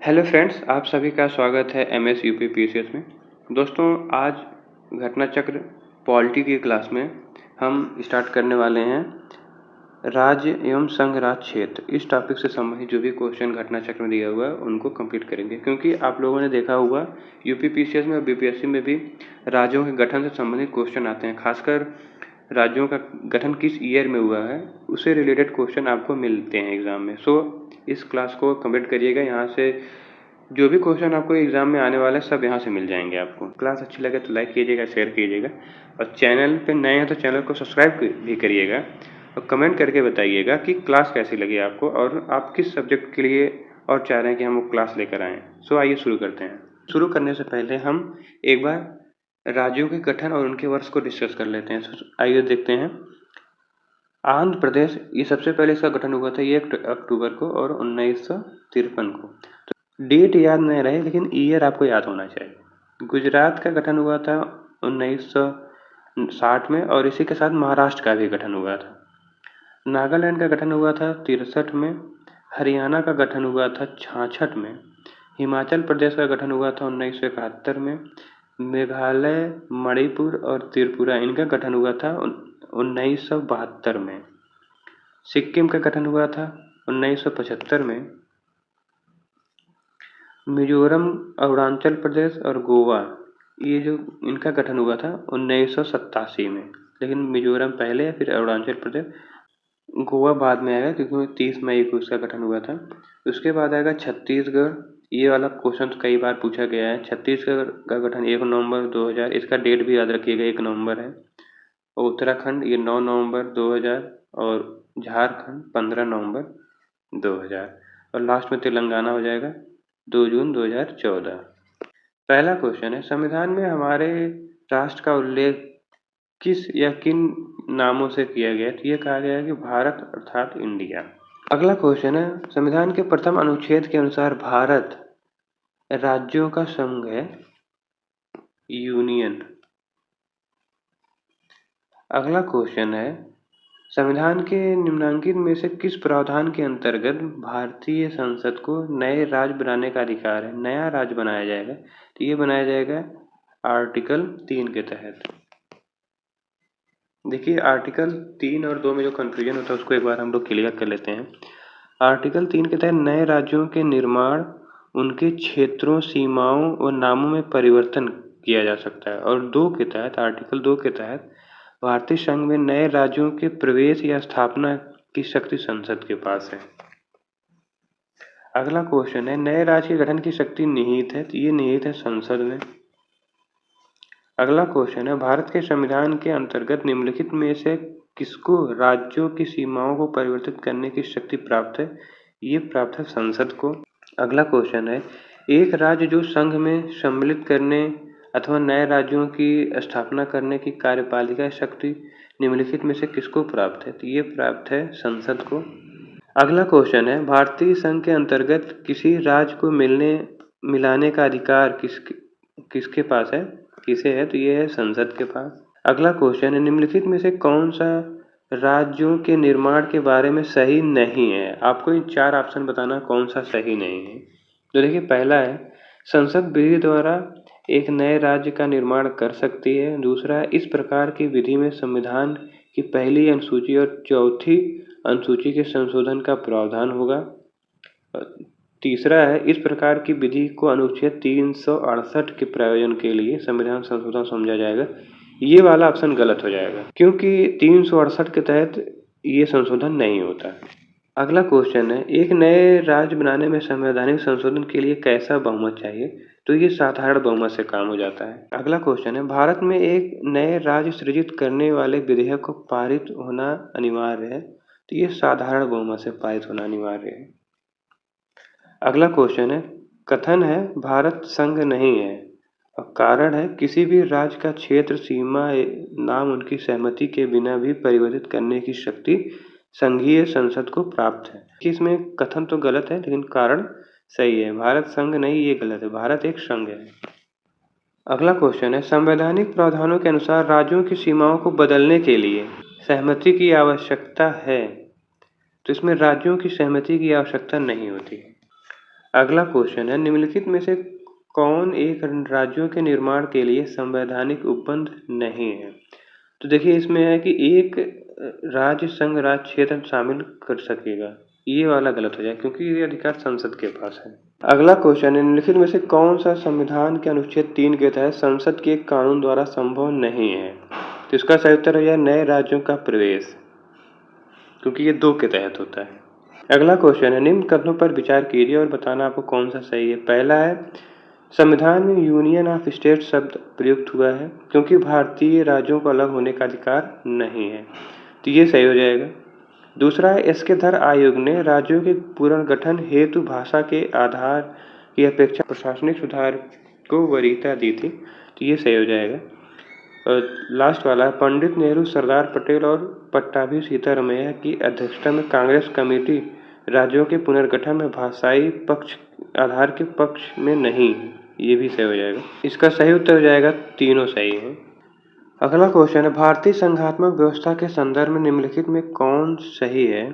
Hello friends, आप सभी का स्वागत है एमएस यूपी पीसीएस में। दोस्तों, आज घटना चक्र पॉलिटी की क्लास में हम स्टार्ट करने वाले हैं राज्य एवं संघ राज क्षेत्र। इस टॉपिक से संबंधित जो भी क्वेश्चन घटना चक्र में दिया हुआ है उनको कंप्लीट करेंगे, क्योंकि आप लोगों ने देखा होगा यूपी पीसीएस में और बीपीएससी में भी राज्यों के गठन से संबंधित क्वेश्चन आते हैं। खासकर राज्यों का गठन किस ईयर में हुआ है उससे रिलेटेड क्वेश्चन आपको मिलते हैं एग्जाम में। इस क्लास को कंप्लीट करिएगा। यहाँ से जो भी क्वेश्चन आपको एग्जाम में आने वाला है सब यहाँ से मिल जाएंगे आपको। क्लास अच्छी लगे तो लाइक कीजिएगा, शेयर कीजिएगा, और चैनल पे नए हैं तो चैनल को सब्सक्राइब भी करिएगा, और कमेंट करके बताइएगा कि क्लास कैसी लगी आपको और आप किस सब्जेक्ट के लिए और चाह रहे हैं कि हम वो क्लास लेकर आएँ। आइए शुरू करते हैं। शुरू करने से पहले हम एक बार राज्यों के गठन और उनके वर्ष को डिस्कस कर लेते हैं। आइए देखते हैं। आंध्र प्रदेश, ये सबसे पहले इसका गठन हुआ था 1 अक्टूबर को और 1953 को। तो डेट याद नहीं रहे लेकिन ईयर आपको याद होना चाहिए। गुजरात का गठन हुआ था 1960 में और इसी के साथ महाराष्ट्र का भी गठन हुआ था। नागालैंड का गठन हुआ था 63 में। हरियाणा का गठन हुआ था 66 में। हिमाचल प्रदेश का गठन हुआ था 1971 में। मेघालय, मणिपुर और त्रिपुरा, इनका गठन हुआ था 1972 में। सिक्किम का गठन हुआ था 1975 में। मिजोरम, अरुणाचल प्रदेश और गोवा, ये जो इनका गठन हुआ था 1987 में, लेकिन मिजोरम पहले फिर अरुणाचल प्रदेश, गोवा बाद में आएगा क्योंकि 30 मई को इसका गठन हुआ था। उसके बाद आएगा छत्तीसगढ़। ये वाला क्वेश्चन कई बार पूछा गया है। छत्तीसगढ़ का गठन 1 नवंबर 2000, इसका डेट भी याद रखिएगा, 1 नवंबर है। और उत्तराखंड ये 9 नवंबर 2000 और झारखंड 15 नवंबर 2000, और लास्ट में तेलंगाना हो जाएगा 2 जून 2014। पहला क्वेश्चन है, संविधान में हमारे राष्ट्र का उल्लेख किस या किन नामों से किया गया? तो ये कहा गया है कि भारत अर्थात इंडिया। अगला क्वेश्चन है, संविधान के प्रथम अनुच्छेद के अनुसार भारत राज्यों का संघ है, यूनियन। अगला क्वेश्चन है, संविधान के निम्नलिखित में से किस प्रावधान के अंतर्गत भारतीय संसद को नए राज्य बनाने का अधिकार है? नया राज्य बनाया जाएगा तो ये बनाया जाएगा आर्टिकल 3 के तहत। देखिए, आर्टिकल 3 और 2 में जो कन्फ्यूजन होता है उसको एक बार हम लोग क्लियर कर लेते हैं। आर्टिकल 3 के तहत नए राज्यों के निर्माण, उनके क्षेत्रों, सीमाओं और नामों में परिवर्तन किया जा सकता है। और 2 के तहत, आर्टिकल 2 के तहत भारतीय संघ में नए राज्यों के प्रवेश या स्थापना की शक्ति संसद के पास है। अगला क्वेश्चन है, नए राज्य के गठन की शक्ति निहित है, तो ये निहित है संसद में। अगला क्वेश्चन है, भारत के संविधान के अंतर्गत निम्नलिखित में से किसको राज्यों की सीमाओं को परिवर्तित करने की शक्ति प्राप्त है? ये प्राप्त है संसद को। अगला क्वेश्चन है, एक राज्य जो संघ में सम्मिलित करने अथवा नए राज्यों की स्थापना करने की कार्यपालिका शक्ति निम्नलिखित में से किसको प्राप्त है? तो ये प्राप्त है संसद को। अगला क्वेश्चन है, भारतीय संघ के अंतर्गत किसी राज्य को मिलाने का अधिकार किसके पास है, किसे है? तो ये है संसद के पास। अगला क्वेश्चन है, निम्नलिखित में से कौन सा राज्यों के निर्माण के बारे में सही नहीं है? आपको इन 4 ऑप्शन बताना कौन सा सही नहीं है। तो देखिए, पहला है, संसद विधि द्वारा एक नए राज्य का निर्माण कर सकती है। दूसरा है, इस प्रकार की विधि में संविधान की पहली अनुसूची और चौथी अनुसूची के संशोधन का प्रावधान होगा। तीसरा है, इस प्रकार की विधि को अनुच्छेद 368 के प्रयोजन के लिए संविधान संशोधन समझा जाएगा। ये वाला ऑप्शन गलत हो जाएगा क्योंकि 368 के तहत ये संशोधन नहीं होता। अगला क्वेश्चन है, एक नए राज्य बनाने में संवैधानिक संशोधन के लिए कैसा बहुमत चाहिए? तो ये साधारण बहुमत से काम हो जाता है। अगला क्वेश्चन है, भारत में एक नए राज्य सृजित करने वाले विधेयक को पारित होना अनिवार्य है? तो ये साधारण बहुमत से पारित होना अनिवार्य है। अगला क्वेश्चन है, कथन है भारत संघ नहीं है और कारण है किसी भी राज्य का क्षेत्र, सीमा, नाम उनकी सहमति के बिना भी परिवर्तित करने की शक्ति संघीय संसद को प्राप्त है। इसमें कथन तो गलत है लेकिन कारण सही है। भारत संघ नहीं, ये गलत है, भारत एक संघ है। अगला क्वेश्चन है, संवैधानिक प्रावधानों के अनुसार राज्यों की सीमाओं को बदलने के लिए सहमति की आवश्यकता है? तो इसमें राज्यों की सहमति की आवश्यकता नहीं होती है। अगला क्वेश्चन है, निम्नलिखित में से कौन एक राज्यों के निर्माण के लिए संवैधानिक उपबंध नहीं है? तो देखिए इसमें है कि एक राज्य संघ राज्य क्षेत्र शामिल कर सकेगा, ये वाला गलत हो जाए क्योंकि ये अधिकार संसद के पास है। अगला क्वेश्चन है, निम्नलिखित में से कौन सा संविधान के अनुच्छेद 3 के तहत संसद के एक कानून द्वारा संभव नहीं है? तो इसका सही उत्तर हो जाए नए राज्यों का प्रवेश, क्योंकि ये 2 के तहत होता है। अगला क्वेश्चन है, निम्न कथनों पर विचार कीजिए और बताना आपको कौन सा सही है। पहला है, संविधान में यूनियन ऑफ स्टेट शब्द प्रयुक्त हुआ है क्योंकि भारतीय राज्यों को अलग होने का अधिकार नहीं है, तो ये सही हो जाएगा। दूसरा है, एसके धर आयोग ने राज्यों के पुनर्गठन हेतु भाषा के आधार की अपेक्षा प्रशासनिक सुधार को वरीयता दी थी, तो ये सही हो जाएगा। और लास्ट वाला है, पंडित नेहरू, सरदार पटेल और पट्टाभी सीतारमैया की अध्यक्षता में कांग्रेस कमेटी राज्यों के पुनर्गठन में भाषाई पक्ष आधार के पक्ष में नहीं, ये भी सही हो जाएगा। इसका सही उत्तर हो जाएगा तीनों सही है। अगला क्वेश्चन है, भारतीय संघात्मक व्यवस्था के संदर्भ में निम्नलिखित में कौन सही है?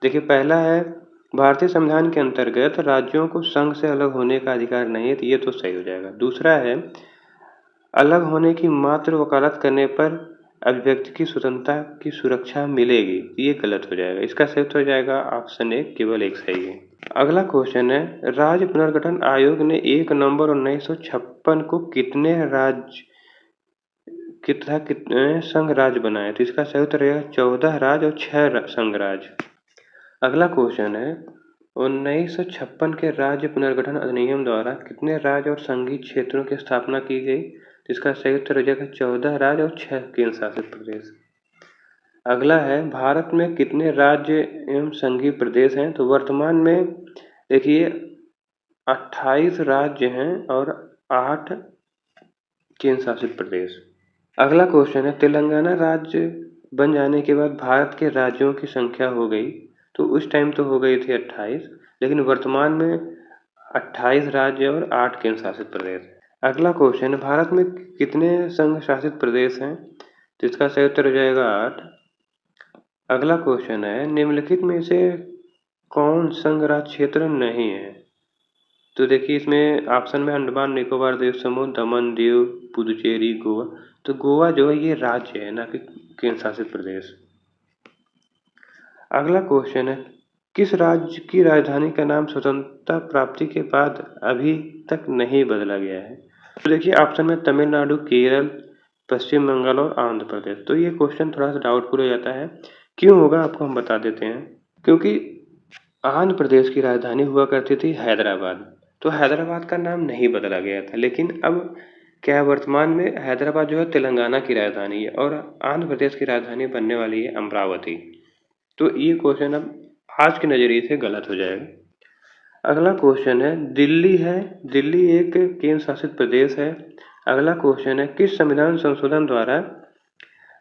देखिए पहला है, भारतीय संविधान के अंतर्गत राज्यों को संघ से अलग होने का अधिकार नहीं है, तो ये तो सही हो जाएगा। दूसरा है, अलग होने की मात्र वकालत करने पर अभिव्यक्ति की स्वतंत्रता की सुरक्षा मिलेगी, ये गलत हो जाएगा। इसका सही उत्तर हो जाएगा ऑप्शन ए, केवल एक सही है। अगला क्वेश्चन है, राज्य पुनर्गठन आयोग ने 1 नवंबर 1956 को कितने संघ राज्य बनाए? तो इसका सही उत्तर रहेगा 14 राज्य और 6 संघ राज्य। अगला क्वेश्चन है, 1956 के राज्य पुनर्गठन अधिनियम द्वारा कितने राज्य और संघीय क्षेत्रों की स्थापना की गई? तो इसका सही उत्तर हो जाएगा 14 राज्य और 6 केंद्र शासित प्रदेश। अगला है, भारत में कितने राज्य एवं संघीय प्रदेश हैं? तो वर्तमान में देखिए 28 राज्य हैं और 8 केंद्र शासित प्रदेश। अगला क्वेश्चन है, तेलंगाना राज्य बन जाने के बाद भारत के राज्यों की संख्या हो गई, तो उस टाइम तो हो गई थी 28, लेकिन वर्तमान में 28 राज्य और 8 केंद्र शासित प्रदेश। अगला क्वेश्चन है, भारत में कितने संघ शासित प्रदेश हैं? तो इसका सही उत्तर हो जाएगा 8। अगला क्वेश्चन है, निम्नलिखित में से कौन संघ राज्य क्षेत्र नहीं है? तो देखिए इसमें ऑप्शन में अंडमान निकोबार द्वीप समूह, दमन दीव, पुदुचेरी, गोवा। तो गोवा जो है ये राज्य है, ना कि केंद्र शासित प्रदेश। अगला क्वेश्चन है, किस राज्य की राजधानी का नाम स्वतंत्रता प्राप्ति के बाद अभी तक नहीं बदला गया है? तो देखिए ऑप्शन में तमिलनाडु, केरल, पश्चिम बंगाल और आंध्र प्रदेश। तो ये क्वेश्चन थोड़ा सा डाउटफुल हो जाता है, क्यों होगा आपको हम बता देते हैं। क्योंकि आंध्र प्रदेश की राजधानी हुआ करती थी हैदराबाद, तो हैदराबाद का नाम नहीं बदला गया था, लेकिन अब क्या वर्तमान में हैदराबाद जो है तेलंगाना की राजधानी है और आंध्र प्रदेश की राजधानी बनने वाली है अमरावती। तो ये क्वेश्चन अब आज के नज़रिए से गलत हो जाएगा। अगला क्वेश्चन है, दिल्ली एक केंद्र शासित प्रदेश है। अगला क्वेश्चन है, किस संविधान संशोधन द्वारा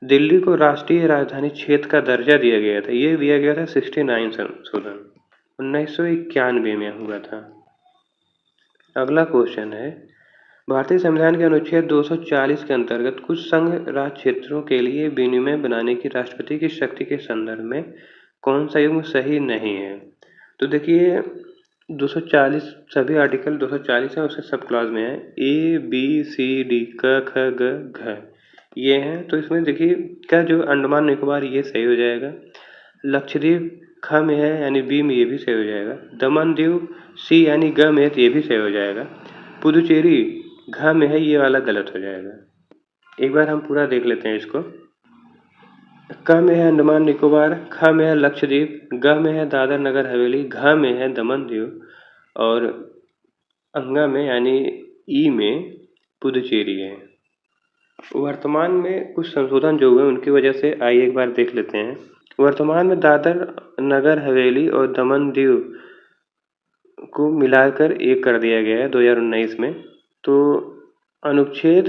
दिल्ली को राष्ट्रीय राजधानी क्षेत्र का दर्जा दिया गया था? ये दिया गया था 69 संशोधन 1991 में हुआ था। अगला क्वेश्चन है, भारतीय संविधान के अनुच्छेद 240 के अंतर्गत कुछ संघ राज्य क्षेत्रों के लिए विनिमय बनाने की राष्ट्रपति की शक्ति के संदर्भ में कौन सा युग्म सही नहीं है? तो देखिए 240 सभी आर्टिकल 240 है, उसके सब क्लॉज में है ए बी सी डी क ख ग घ ये हैं। तो इसमें देखिए क्या जो अंडमान निकोबार ये सही हो जाएगा, लक्षद्वीप ख में है यानी बी में, ये भी सही हो जाएगा। दमन दीव सी यानी ग में है, तो ये भी सही हो जाएगा। पुदुचेरी घ में है, ये वाला गलत हो जाएगा। एक बार हम पूरा देख लेते हैं इसको। क में है अंडमान निकोबार, ख में है लक्षद्वीप, ग में है दादर नगर हवेली, घ में है दमन दीव और अंगा में यानी ई में पुदुचेरी है। वर्तमान में कुछ संशोधन जो हुए उनकी वजह से आइए एक बार देख लेते हैं। वर्तमान में दादर नगर हवेली और दमन दीव को मिलाकर एक कर दिया गया है 2019 में। तो अनुच्छेद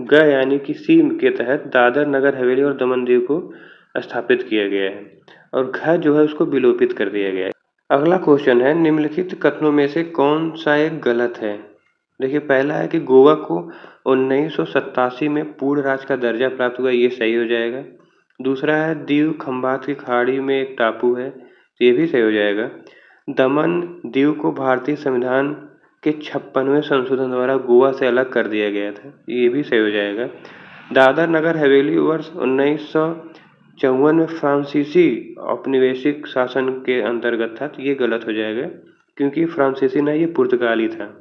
ग यानी कि सी के तहत दादर नगर हवेली और दमन दीव को स्थापित किया गया है और घ जो है उसको विलोपित कर दिया गया है। अगला क्वेश्चन है, निम्नलिखित कथनों में से कौन सा एक गलत है? देखिए पहला है कि गोवा को 1987 में पूर्ण राज्य का दर्जा प्राप्त हुआ, ये सही हो जाएगा। दूसरा है, दीव खंबात की खाड़ी में एक टापू है, ये भी सही हो जाएगा। दमन दीव को भारतीय संविधान के 56वें संशोधन द्वारा गोवा से अलग कर दिया गया था, ये भी सही हो जाएगा। दादर नगर हवेली वर्ष 1954 में फ्रांसीसी औपनिवेशिक शासन के अंतर्गत था, तो ये गलत हो जाएगा क्योंकि फ्रांसीसी ना, ये पुर्तगाली था।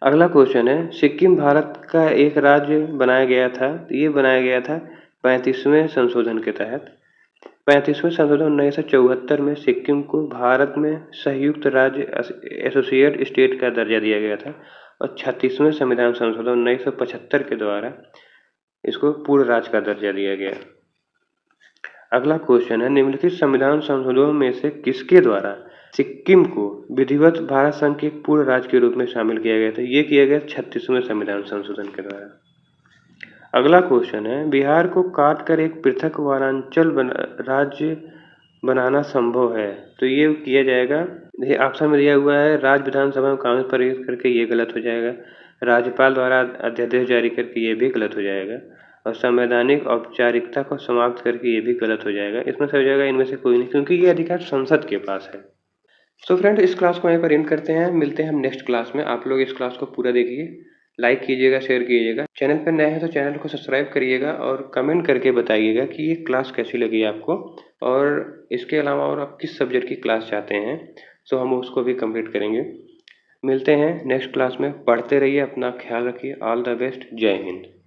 अगला क्वेश्चन है, सिक्किम भारत का एक राज्य बनाया गया था, तो ये बनाया गया था 35वें संशोधन के तहत। 35वें संशोधन 1974 में सिक्किम को भारत में संयुक्त राज्य एसोसिएट स्टेट का दर्जा दिया गया था और 36वें संविधान संशोधन 1975 के द्वारा इसको पूर्ण राज्य का दर्जा दिया गया। अगला क्वेश्चन है, निम्नलिखित संविधान संशोधनों में से किसके द्वारा सिक्किम को विधिवत भारत संघ के एक पूर्ण राज्य के रूप में शामिल किया गया था? ये किया गया 36वें संविधान संशोधन के द्वारा। अगला क्वेश्चन है, बिहार को काट कर एक पृथक वनांचल राज्य बनाना संभव है? तो ये किया जाएगा, ये ऑप्शन में दिया हुआ है, राज्य विधानसभा में कानून पारित करके, ये गलत हो जाएगा। राज्यपाल द्वारा अध्यादेश जारी करके, ये भी गलत हो जाएगा। और संवैधानिक औपचारिकता को समाप्त करके, ये भी गलत हो जाएगा। इसमें से हो जाएगा इनमें से कोई नहीं, क्योंकि ये अधिकार संसद के पास है। सो फ्रेंड, इस क्लास को यहाँ पर एंड करते हैं। मिलते हैं हम नेक्स्ट क्लास में। आप लोग इस क्लास को पूरा देखिए, लाइक कीजिएगा, शेयर कीजिएगा। चैनल पर नए हैं तो चैनल को सब्सक्राइब करिएगा और कमेंट करके बताइएगा कि ये क्लास कैसी लगी आपको, और इसके अलावा और आप किस सब्जेक्ट की क्लास चाहते हैं, सो हम उसको भी कंप्लीट करेंगे। मिलते हैं नेक्स्ट क्लास में। पढ़ते रहिए, अपना ख्याल रखिए। All the best. जय हिंद।